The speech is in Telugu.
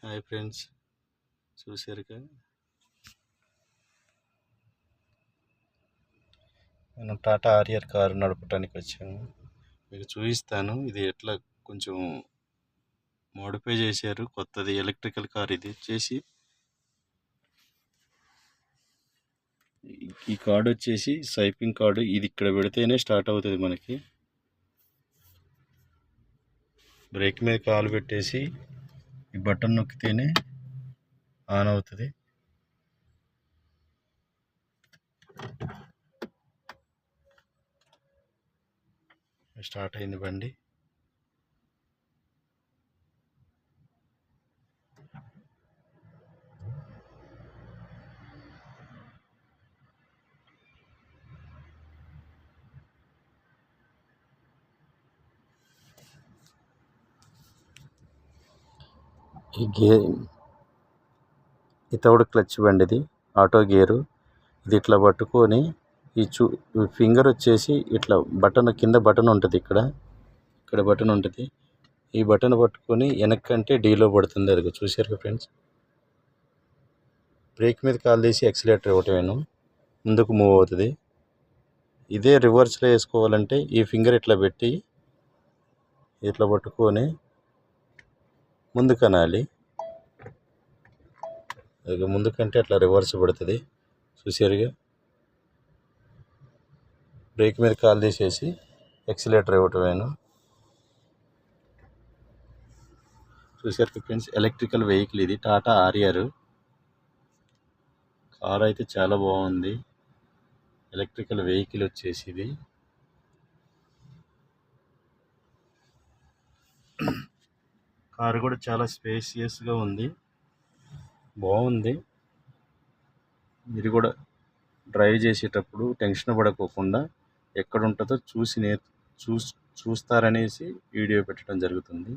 హాయ్ ఫ్రెండ్స్, చూసారుగా మనం టాటా ఆరియర్ కారు నడపడానికి వచ్చాము. మీకు చూపిస్తాను ఇది ఎట్లా కొంచెం మోడిఫై చేశారు. కొత్తది ఎలక్ట్రికల్ కార్. ఇది వచ్చేసి ఈ కార్డు వచ్చేసి సైపింగ్ కార్డు. ఇది ఇక్కడ పెడితేనే స్టార్ట్ అవుతుంది. మనకి బ్రేక్ మీద కాలు పెట్టేసి ఈ బటన్ నొక్కితేనే ఆన్ అవుతుంది. స్టార్ట్ అయింది బండి. ఈ వితౌట్ క్లచ్ బండి ఇది, ఆటో గేరు. ఇది ఇట్లా పట్టుకొని ఈ ఫింగర్ వచ్చేసి ఇట్లా బటన్ కింద బటన్ ఉంటుంది. ఇక్కడ బటన్ ఉంటుంది. ఈ బటన్ పట్టుకొని వెనక్కంటే డీలో పడుతుంది. అది చూసారు ఫ్రెండ్స్. బ్రేక్ మీద కాలు తీసి యాక్సిలేటర్ ఇవ్వటమేను, ముందుకు మూవ్ అవుతుంది. ఇదే రివర్స్లో వేసుకోవాలంటే ఈ ఫింగర్ ఇట్లా పెట్టి ఇట్లా పట్టుకొని ముందుకు అనాలి. ముందుకంటే అట్లా రివర్స్ పడుతుంది. చూసారుగా. బ్రేక్ మీద కాలు తీసేసి యాక్సిలేటర్ ఇవ్వటమేను. చూసారు ఫ్రెండ్స్. ఎలక్ట్రికల్ వెహికల్ ఇది, టాటా ఆరియర్ కార్. అయితే చాలా బాగుంది. ఎలక్ట్రికల్ వెహికల్ వచ్చేసి ఇది. కారు కూడా చాలా స్పేసియస్గా ఉంది, బాగుంది. మీరు కూడా డ్రైవ్ చేసేటప్పుడు టెన్షన్ పడకోకుండా ఎక్కడ ఉంటుందో చూస్తారనేసి వీడియో పెట్టడం జరుగుతుంది.